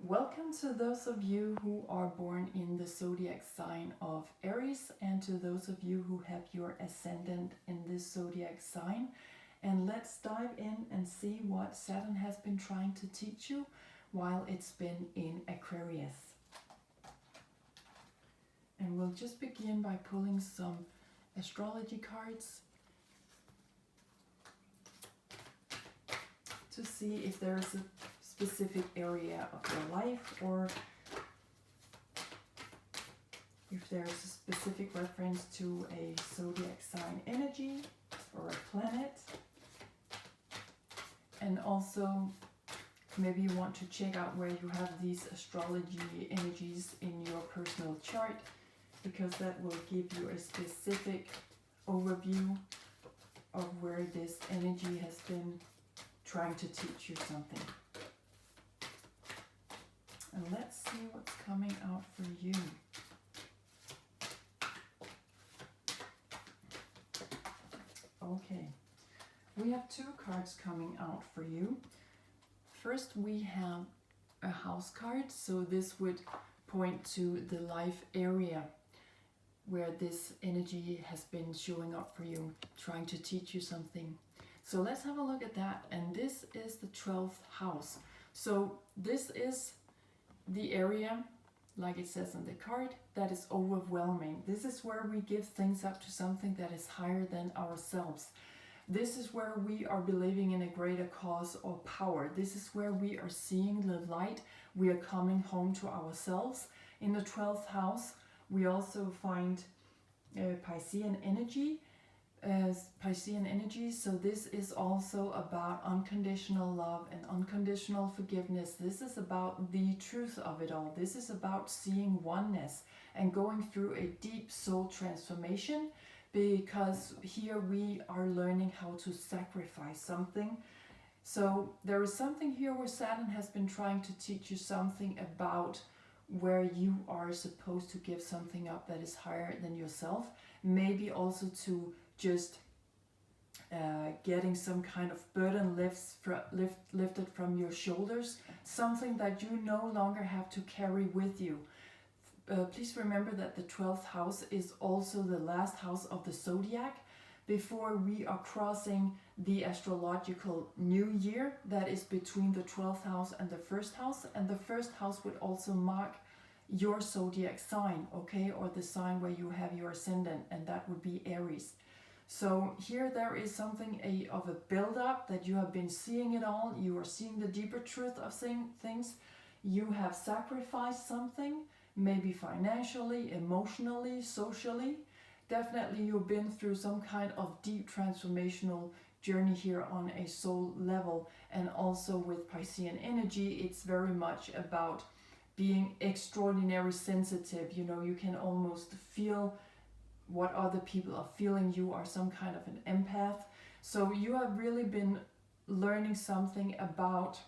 Welcome to those of you who are born in the zodiac sign of Aries, and to those of you who have your ascendant in this zodiac sign. And let's dive in and see what Saturn has been trying to teach you while it's been in Aquarius. And we'll just begin by pulling some astrology cards to see if there is a specific area of your life, or if there's a specific reference to a zodiac sign energy or a planet. And also maybe you want to check out where you have these astrology energies in your personal chart, because that will give you a specific overview of where this energy has been trying to teach you something. And let's see what's coming out for you. Okay, we have two cards coming out for you. First, we have a house card, so this would point to the life area where this energy has been showing up for you, trying to teach you something. So let's have a look at that. And this is the 12th house. So this is the area, like it says on the card, that is overwhelming. This is where we give things up to something that is higher than ourselves. This is where we are believing in a greater cause or power. This is where we are seeing the light. We are coming home to ourselves. In the 12th house, we also find Piscean energy. So this is also about unconditional love and unconditional forgiveness. This is about the truth of it all. This is about seeing oneness and going through a deep soul transformation, because here we are learning how to sacrifice something. So there is something here where Saturn has been trying to teach you something about where you are supposed to give something up that is higher than yourself. Maybe also to just getting some kind of burden lifted from your shoulders, something that you no longer have to carry with you. Please remember that the 12th house is also the last house of the zodiac before we are crossing the astrological new year that is between the 12th house and the first house. And the first house would also mark your zodiac sign, okay, or the sign where you have your ascendant, and that would be Aries. So here there is something of a build-up, that you have been seeing it all. You are seeing the deeper truth of things. You have sacrificed something, maybe financially, emotionally, socially. Definitely you've been through some kind of deep transformational journey here on a soul level. And also with Piscean energy, it's very much about being extraordinarily sensitive. You know, you can almost feel what other people are feeling. You are some kind of an empath. So you have really been learning something about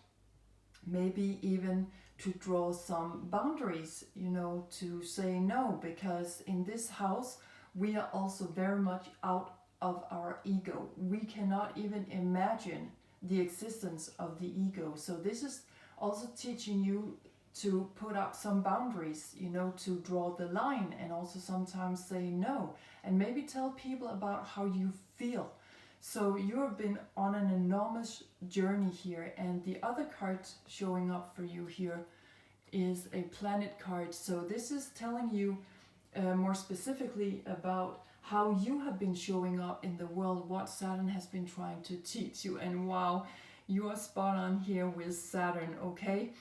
maybe even to draw some boundaries, you know, to say no, because in this house we are also very much out of our ego. We cannot even imagine the existence of the ego. So this is also teaching you to put up some boundaries, you know, to draw the line, and also sometimes say no, and maybe tell people about how you feel. So you have been on an enormous journey here. And the other card showing up for you here is a planet card. So this is telling you more specifically about how you have been showing up in the world, what Saturn has been trying to teach you. And wow, you are spot on here with Saturn, okay?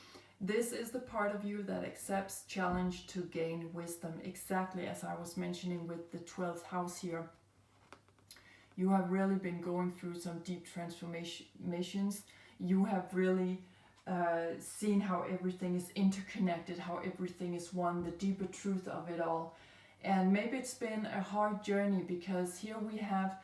This is the part of you that accepts challenge to gain wisdom, exactly as I was mentioning with the 12th house here. You have really been going through some deep transformations. You have really seen how everything is interconnected, how everything is one, the deeper truth of it all. And maybe it's been a hard journey, because here we have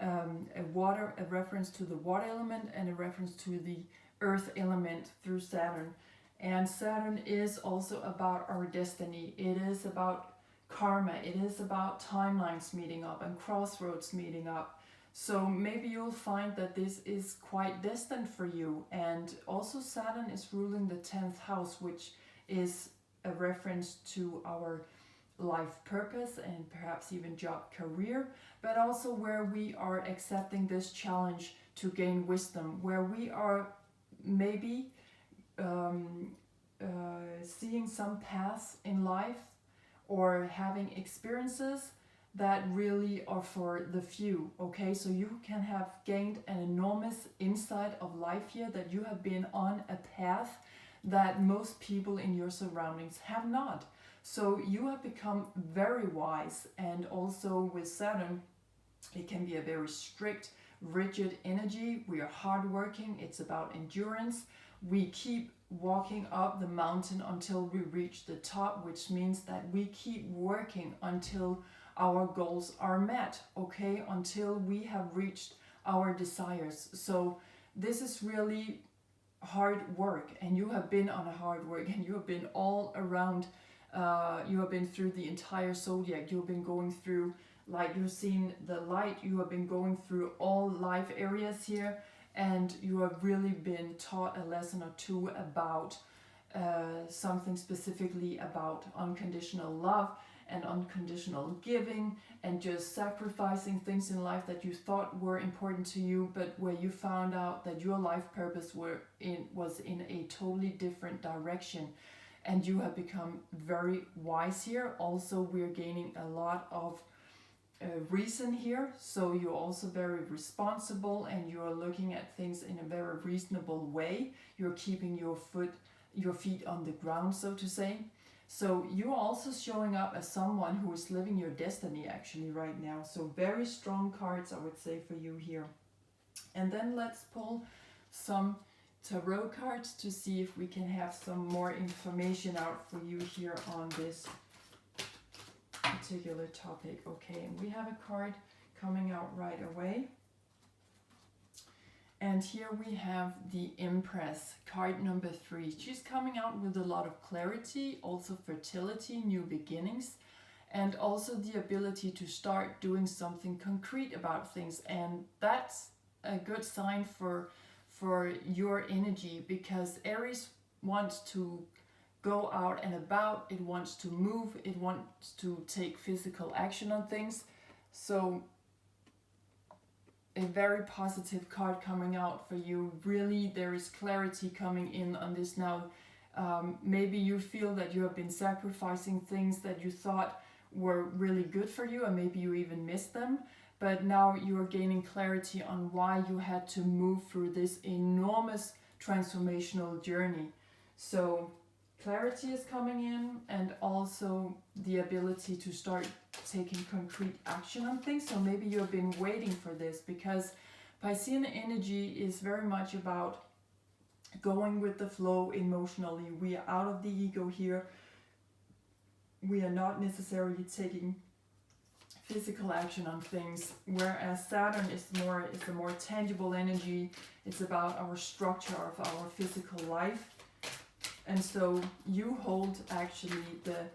a reference to the water element and a reference to the earth element through Saturn. And Saturn is also about our destiny. It is about karma. It is about timelines meeting up and crossroads meeting up. So maybe you'll find that this is quite destined for you. And also Saturn is ruling the 10th house, which is a reference to our life purpose and perhaps even job career, but also where we are accepting this challenge to gain wisdom, where we are maybe seeing some paths in life or having experiences that really are for the few. Okay, so you can have gained an enormous insight of life here, that you have been on a path that most people in your surroundings have not. So you have become very wise. And also with Saturn, it can be a very strict, rigid energy. We are hardworking. It's about endurance. We keep walking up the mountain until we reach the top, which means that we keep working until our goals are met, okay, until we have reached our desires. So this is really hard work, and you have been on a hard work, and you have been all around, you have been through the entire zodiac. You've been going through, like, you've seen the light. You have been going through all life areas here, and you have really been taught a lesson or two about something specifically about unconditional love and unconditional giving, and just sacrificing things in life that you thought were important to you, but where you found out that your life purpose was in a totally different direction. And you have become very wise here. Also, we're gaining a lot of reason here, so you're also very responsible, and you're looking at things in a very reasonable way. You're keeping your feet on the ground, so to say. So you're also showing up as someone who is living your destiny actually right now. So very strong cards, I would say, for you here. And then let's pull some tarot cards to see if we can have some more information out for you here on this particular topic. Okay, and we have a card coming out right away. And here we have the Empress, card number 3. She's coming out with a lot of clarity, also fertility, new beginnings, and also the ability to start doing something concrete about things. And that's a good sign for your energy, because Aries wants to go out and about, it wants to move, it wants to take physical action on things. So a very positive card coming out for you. Really, there is clarity coming in on this now. Maybe you feel that you have been sacrificing things that you thought were really good for you, and maybe you even missed them. But now you are gaining clarity on why you had to move through this enormous transformational journey. So clarity is coming in, and also the ability to start taking concrete action on things. So maybe you've been waiting for this, because Piscean energy is very much about going with the flow emotionally. We are out of the ego here. We are not necessarily taking physical action on things, whereas Saturn is a more tangible energy. It's about our structure of our physical life. And so you hold actually the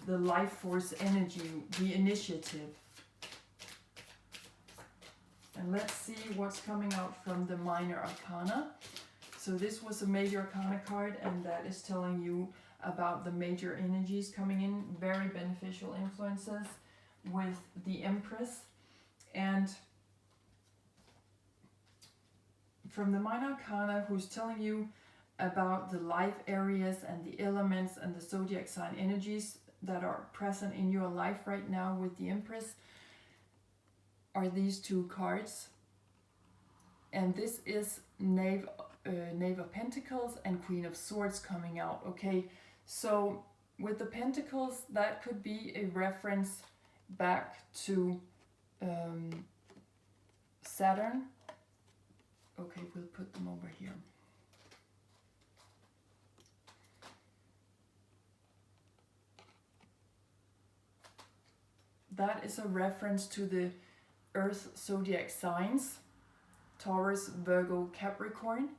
life force energy, the initiative. And let's see what's coming out from the minor arcana. So this was a major arcana card, and that is telling you about the major energies coming in, very beneficial influences with the Empress. And from the minor arcana, who's telling you about the life areas and the elements and the zodiac sign energies that are present in your life right now with the Empress, are these two cards. And this is Knave of Pentacles and Queen of Swords coming out. Okay, so with the Pentacles, that could be a reference back to Saturn. Okay, we'll put them over here. That is a reference to the Earth zodiac signs, Taurus, Virgo, Capricorn.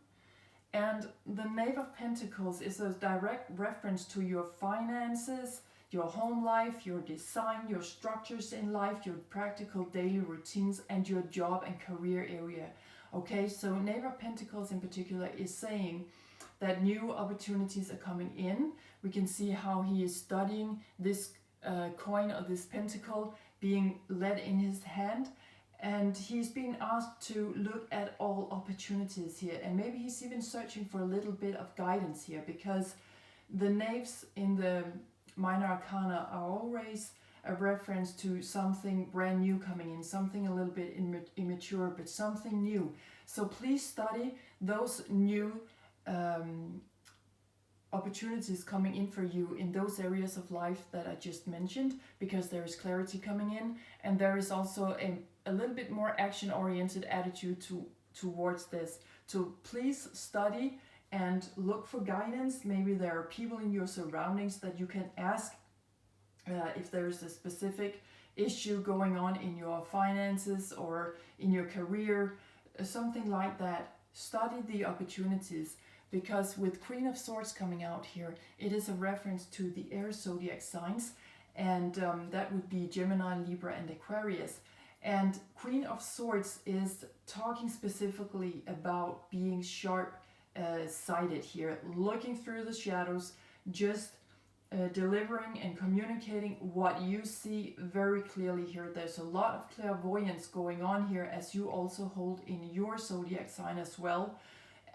And the Knave of Pentacles is a direct reference to your finances, your home life, your design, your structures in life, your practical daily routines, and your job and career area. Okay, so Knave of Pentacles in particular is saying that new opportunities are coming in. We can see how he is studying this coin or this pentacle being led in his hand, and he's being asked to look at all opportunities here, and maybe he's even searching for a little bit of guidance here, because the knaves in the minor arcana are always a reference to something brand new coming in, something a little bit immature, but something new. So please study those new opportunities coming in for you in those areas of life that I just mentioned, because there is clarity coming in, and there is also a little bit more action-oriented attitude towards this. So please study and look for guidance. Maybe there are people in your surroundings that you can ask if there's a specific issue going on in your finances or in your career, something like that. Study the opportunities, because with Queen of Swords coming out here, it is a reference to the air zodiac signs, and that would be Gemini, Libra, and Aquarius. And Queen of Swords is talking specifically about being sharp-sighted here, looking through the shadows, just delivering and communicating what you see very clearly here. There's a lot of clairvoyance going on here, as you also hold in your zodiac sign as well,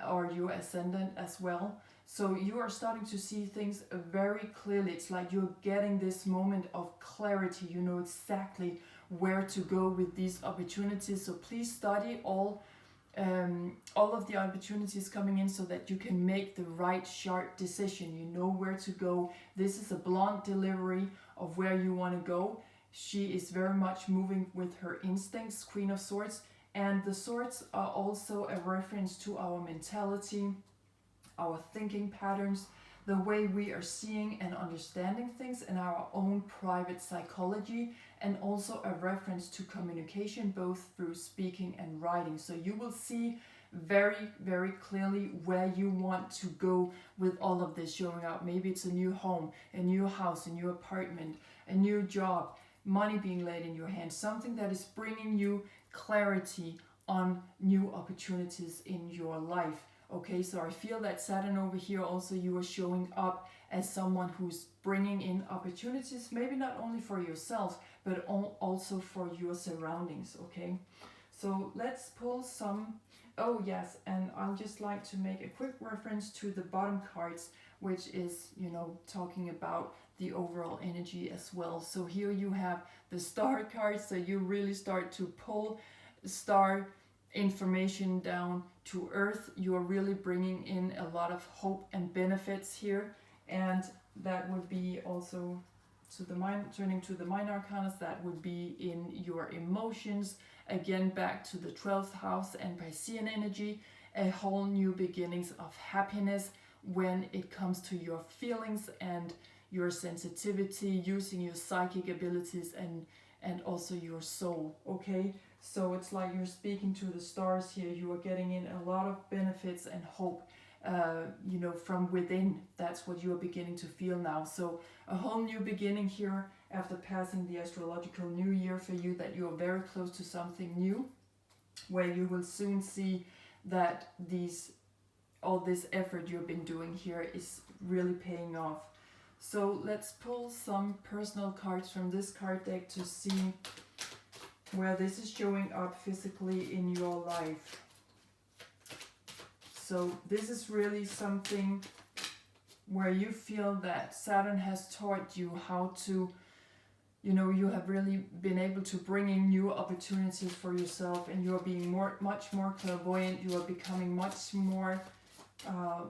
or your ascendant as well. So you are starting to see things very clearly. It's like you're getting this moment of clarity. You know exactly where to go with these opportunities. So please study all of the opportunities coming in, so that you can make the right sharp decision. You know where to go. This is a blunt delivery of where you want to go. She is very much moving with her instincts, Queen of Swords. And the swords are also a reference to our mentality, our thinking patterns, the way we are seeing and understanding things, and our own private psychology, and also a reference to communication, both through speaking and writing. So you will see very, very clearly where you want to go with all of this showing up. Maybe it's a new home, a new house, a new apartment, a new job, money being laid in your hands, something that is bringing you clarity on new opportunities in your life. Okay, so I feel that Saturn over here also, you are showing up as someone who's bringing in opportunities, maybe not only for yourself, but also for your surroundings. Okay, so let's pull some. Oh yes, and I'll just like to make a quick reference to the bottom cards, which is, you know, talking about the overall energy as well. So here you have the star cards, so you really start to pull star information down to earth. You are really bringing in a lot of hope and benefits here, and that would be also to the mind, turning to the minor arcanas, that would be in your emotions, again back to the 12th house and Piscean energy, a whole new beginnings of happiness when it comes to your feelings and your sensitivity, using your psychic abilities and also your soul. Okay, so it's like you're speaking to the stars here. You are getting in a lot of benefits and hope, you know, from within. That's what you are beginning to feel now. So a whole new beginning here after passing the astrological new year for you, that you are very close to something new, where you will soon see that all this effort you've been doing here is really paying off. So let's pull some personal cards from this card deck to see where this is showing up physically in your life. So this is really something where you feel that Saturn has taught you how to, you know, you have really been able to bring in new opportunities for yourself, and you are being much more clairvoyant. You are becoming much more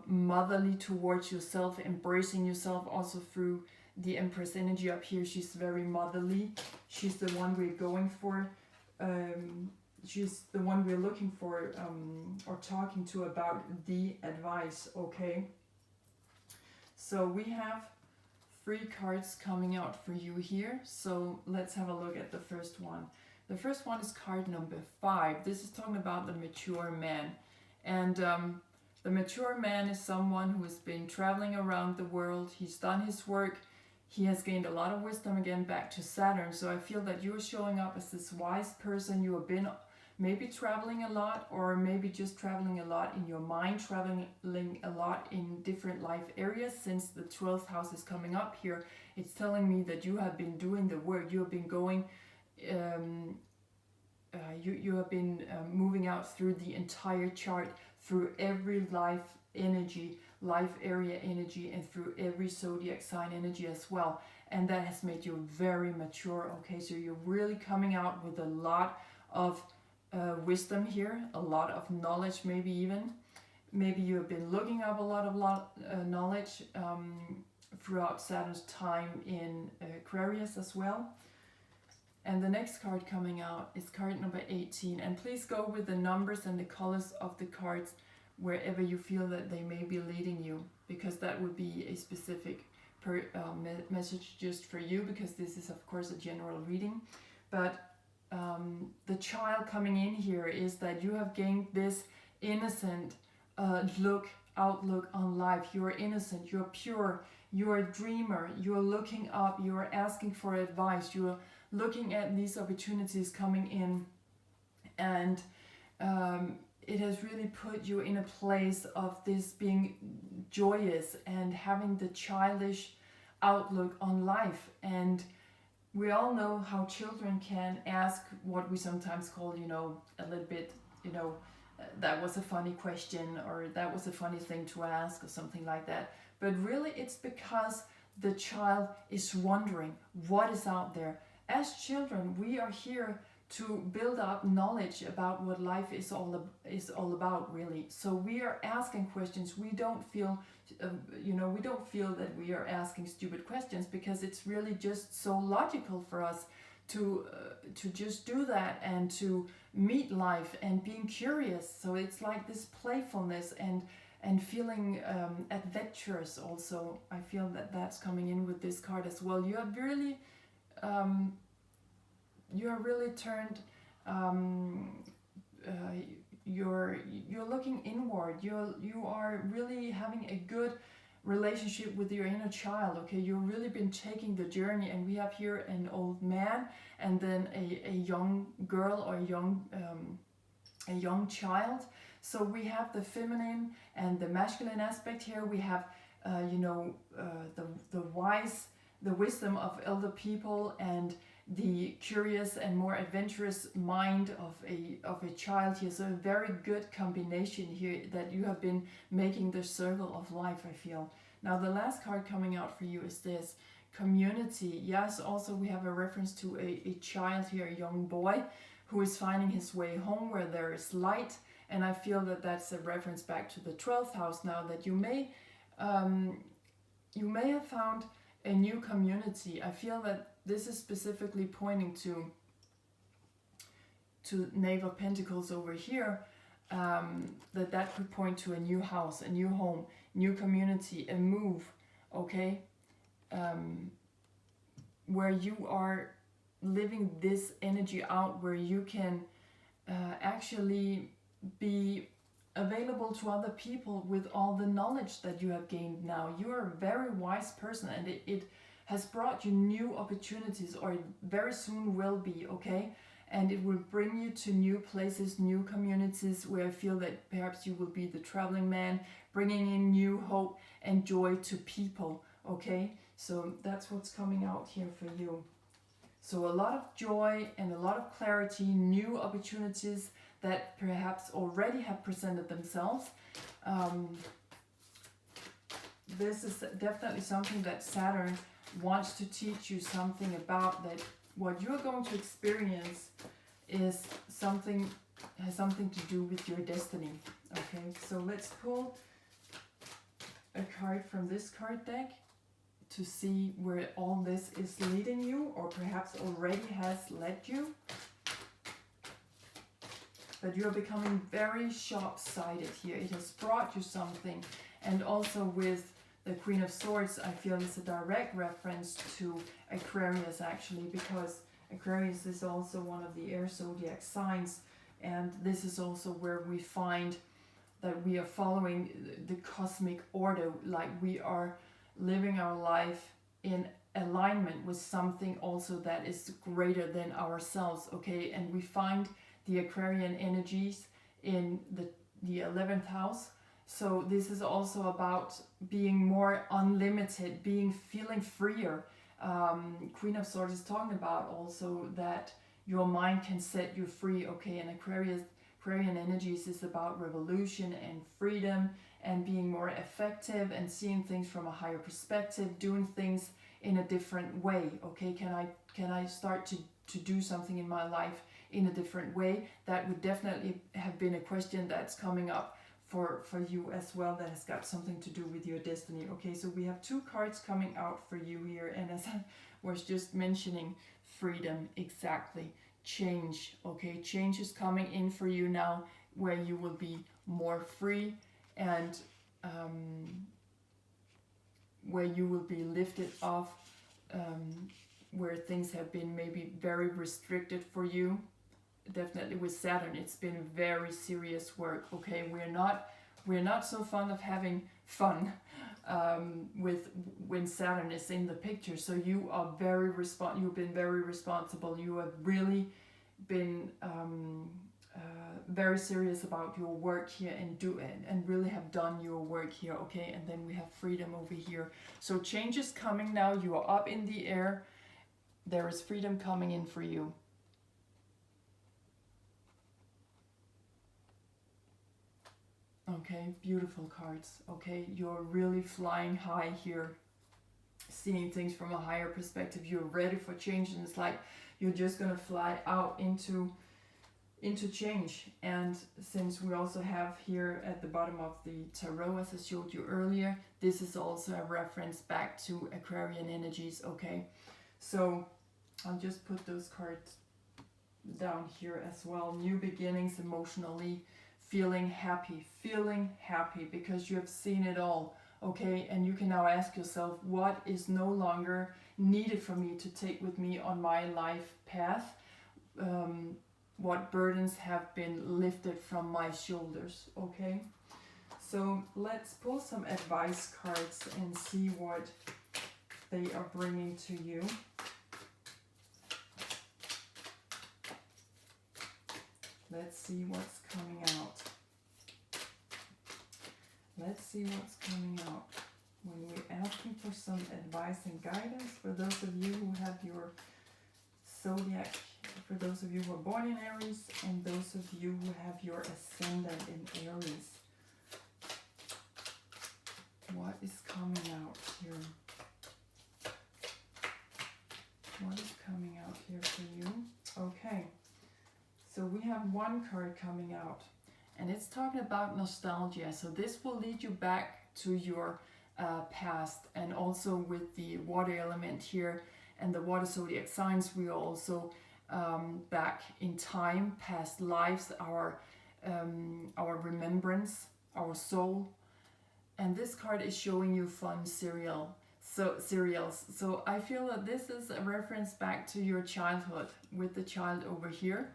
motherly towards yourself, embracing yourself also through the Empress energy up here. She's very motherly. She's the one we're going for. She's the one we're looking for or talking to about the advice. Okay, so we have 3 cards coming out for you here. So let's have a look at the first one. The first one is card number 5. This is talking about the mature man, and the mature man is someone who has been traveling around the world. He's done his work. he has gained a lot of wisdom again back to Saturn. So I feel that you're showing up as this wise person. You have been maybe traveling a lot, or maybe just traveling a lot in your mind, traveling a lot in different life areas. Since the 12th house is coming up here, it's telling me that you have been doing the work. You have been going, you have been moving out through the entire chart, through every life energy, life area energy, and through every zodiac sign energy as well. And that has made you very mature. Okay, so you're really coming out with a lot of wisdom here, a lot of knowledge, maybe even. Maybe you have been looking up a lot of knowledge throughout Saturn's time in Aquarius as well. And the next card coming out is card number 18. And please go with the numbers and the colors of the cards wherever you feel that they may be leading you, because that would be a specific message just for you, because this is of course a general reading. But the child coming in here is that you have gained this innocent outlook on life. You are innocent, you're pure, you're a dreamer, you're looking up, you're asking for advice, you're looking at these opportunities coming in, and it has really put you in a place of this being joyous and having the childish outlook on life. And we all know how children can ask what we sometimes call, a little bit, that was a funny question, or that was a funny thing to ask, or something like that. But really it's because the child is wondering what is out there. As children, we are here to build up knowledge about what life is all about, really. So we are asking questions. We don't feel, we don't feel that we are asking stupid questions, because it's really just so logical for us to just do that and to meet life and being curious. So it's like this playfulness and feeling adventurous also. I feel that that's coming in with this card as well. You have really turned, you're looking inward. You are really having a good relationship with your inner child. Okay, you've really been taking the journey, and we have here an old man and then a young girl, or a young child. So we have the feminine and the masculine aspect here. We have the wisdom of elder people, and the curious and more adventurous mind of a child here. So a very good combination here, that you have been making the circle of life, I feel. Now the last card coming out for you is this community. Yes, also we have a reference to a child here, a young boy who is finding his way home where there is light. And I feel that that's a reference back to the 12th house now, that you may have found a new community. I feel that this is specifically pointing to Knave of Pentacles over here, that could point to a new house, a new home, new community, a move, okay? Where you are living this energy out, where you can actually be available to other people with all the knowledge that you have gained now. You are a very wise person, and it has brought you new opportunities, or very soon will be, okay? And it will bring you to new places, new communities, where I feel that perhaps you will be the traveling man, bringing in new hope and joy to people, okay? So that's what's coming out here for you. So a lot of joy and a lot of clarity, new opportunities that perhaps already have presented themselves. This is definitely something that Saturn wants to teach you something about, that what you're going to experience is has something to do with your destiny. Okay, so let's pull a card from this card deck to see where all this is leading you, or perhaps already has led you. But you're becoming very sharp-sighted here. It has brought you something. And also with the Queen of Swords, I feel it's a direct reference to Aquarius, actually, because Aquarius is also one of the air zodiac signs, and this is also where we find that we are following the cosmic order, like we are living our life in alignment with something also that is greater than ourselves, okay? And we find the Aquarian energies in the 11th house. So this is also about being more unlimited, feeling freer. Queen of Swords is talking about also that your mind can set you free, okay? And Aquarian energies is about revolution and freedom and being more effective and seeing things from a higher perspective, doing things in a different way, okay? Can I start to do something in my life in a different way? That would definitely have been a question that's coming up for you as well, that has got something to do with your destiny. Okay, so we have 2 cards coming out for you here, and as I was just mentioning, freedom, exactly, change, okay? Change is coming in for you now, where you will be more free and where you will be lifted off, where things have been maybe very restricted for you. Definitely with Saturn, it's been very serious work, okay? We're not so fond of having fun with when Saturn is in the picture. So you are you've been very responsible. You have really been very serious about your work here and really have done your work here, okay? And then we have freedom over here. So change is coming now. You are up in the air. There is freedom coming in for you. Okay, beautiful cards. Okay, you're really flying high here, seeing things from a higher perspective. You're ready for change, and it's like you're just gonna fly out into change. And since we also have here at the bottom of the tarot, as I showed you earlier, this is also a reference back to Aquarian energies, okay? So I'll just put those cards down here as well. New beginnings emotionally, feeling happy because you have seen it all, okay? And you can now ask yourself, what is no longer needed for me to take with me on my life path? What burdens have been lifted from my shoulders, okay? So let's pull some advice cards and see what they are bringing to you. Let's see what's coming out. Let's see what's coming out. When we're asking for some advice and guidance, for those of you who have your zodiac, for those of you who are born in Aries, and those of you who have your ascendant in Aries. What is coming out here? What is coming out here for you? Okay. So we have one card coming out, and it's talking about nostalgia. So this will lead you back to your past, and also with the water element here and the water zodiac signs, we are also back in time, past lives, our remembrance, our soul. And this card is showing you fun cereals. So I feel that this is a reference back to your childhood with the child over here.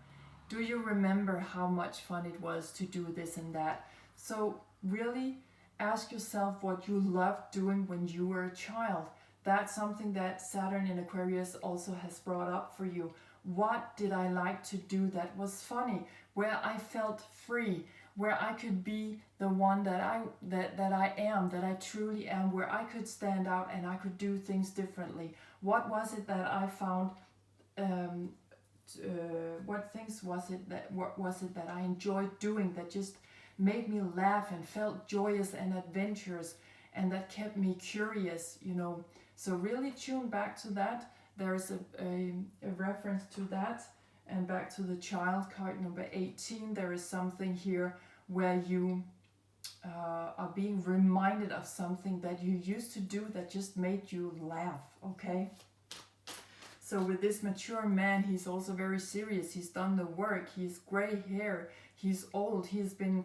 Do you remember how much fun it was to do this and that? So really ask yourself what you loved doing when you were a child. That's something that Saturn in Aquarius also has brought up for you. What did I like to do that was funny, where I felt free, where I could be the one that I truly am, where I could stand out and I could do things differently? What was it that I found? What was it that I enjoyed doing that just made me laugh and felt joyous and adventurous, and that kept me curious, you know? So really tune back to that. There's a reference to that. And back to the child card number 18, there is something here where you are being reminded of something that you used to do that just made you laugh, okay? So with this mature man, he's also very serious. He's done the work. He's gray hair. He's old. He's been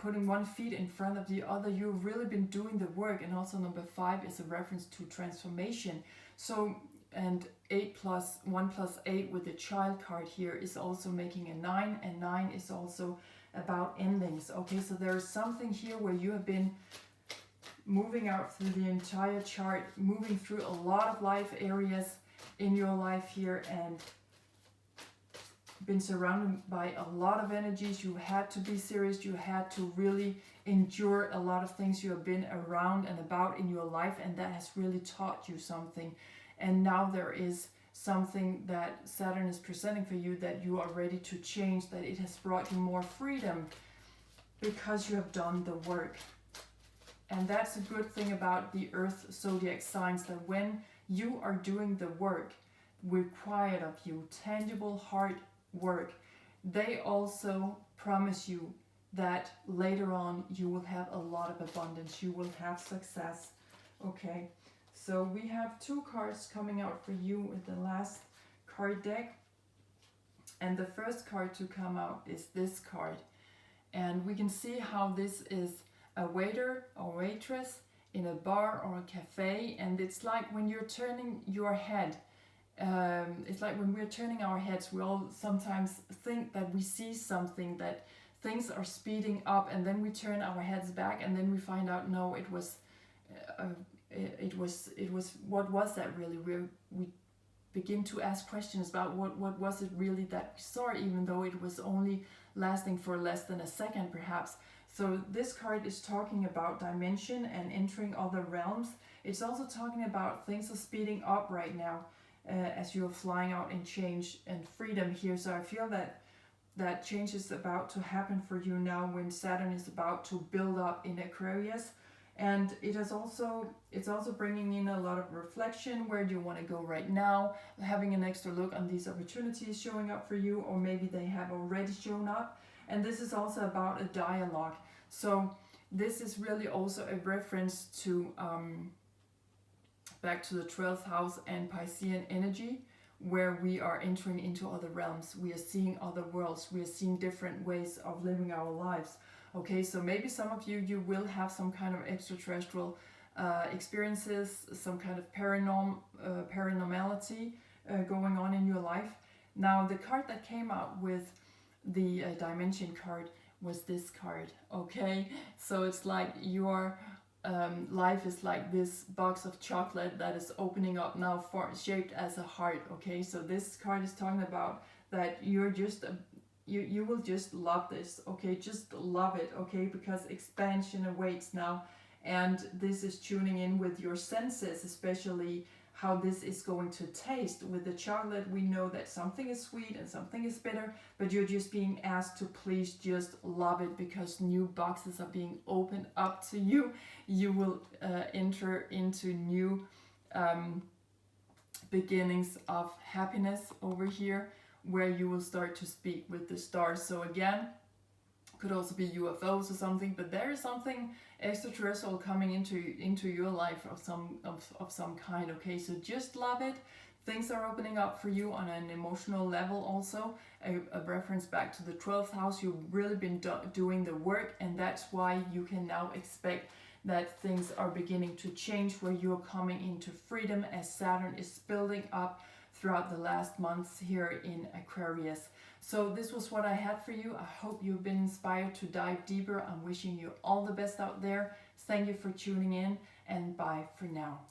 putting one foot in front of the other. You've really been doing the work. And also number 5 is a reference to transformation. So, and 1 plus 8 with the child card here is also making a 9. And 9 is also about endings. Okay, so there is something here where you have been moving out through the entire chart, moving through a lot of life areas in your life here, and been surrounded by a lot of energies. You had to be serious, you had to really endure a lot of things you have been around and about in your life, and that has really taught you something. And now there is something that Saturn is presenting for you that you are ready to change, that it has brought you more freedom because you have done the work. And that's a good thing about the Earth zodiac signs, that when you are doing the work required of you, tangible hard work, they also promise you that later on you will have a lot of abundance, you will have success. Okay, so we have 2 cards coming out for you with the last card deck, and the first card to come out is this card, and we can see how this is a waiter or waitress in a bar or a cafe, and it's like when you're turning your head, it's like when we're turning our heads, we all sometimes think that we see something, that things are speeding up, and then we turn our heads back, and then we find out, no, it was what was that really? We begin to ask questions about what was it really that we saw, even though it was only lasting for less than a second perhaps. So this card is talking about dimension and entering other realms. It's also talking about things are speeding up right now as you're flying out in change and freedom here. So I feel that change is about to happen for you now when Saturn is about to build up in Aquarius. And it's also bringing in a lot of reflection. Where do you want to go right now? Having an extra look on these opportunities showing up for you, or maybe they have already shown up. And this is also about a dialogue. So this is really also a reference to back to the 12th house and Piscean energy, where we are entering into other realms. We are seeing other worlds. We are seeing different ways of living our lives. Okay, so maybe some of you will have some kind of extraterrestrial experiences, some kind of paranormality going on in your life. Now, the card that came out with the dimension card was this card. Okay, so it's like your life is like this box of chocolate that is opening up now, shaped as a heart. Okay, so this card is talking about that you're just you will just love this. Okay, just love it. Okay, because expansion awaits now, and this is tuning in with your senses, especially how this is going to taste. With the chocolate, we know that something is sweet and something is bitter, but you're just being asked to please just love it, because new boxes are being opened up to you. You will enter into new beginnings of happiness over here, where you will start to speak with the stars. So again, could also be UFOs or something, but there is something extraterrestrial coming into your life of some kind. Okay, so just love it. Things are opening up for you on an emotional level also. A reference back to the 12th house. You've really been doing the work, and that's why you can now expect that things are beginning to change, where you're coming into freedom as Saturn is building up throughout the last months here in Aquarius. So this was what I had for you. I hope you've been inspired to dive deeper. I'm wishing you all the best out there. Thank you for tuning in, and bye for now.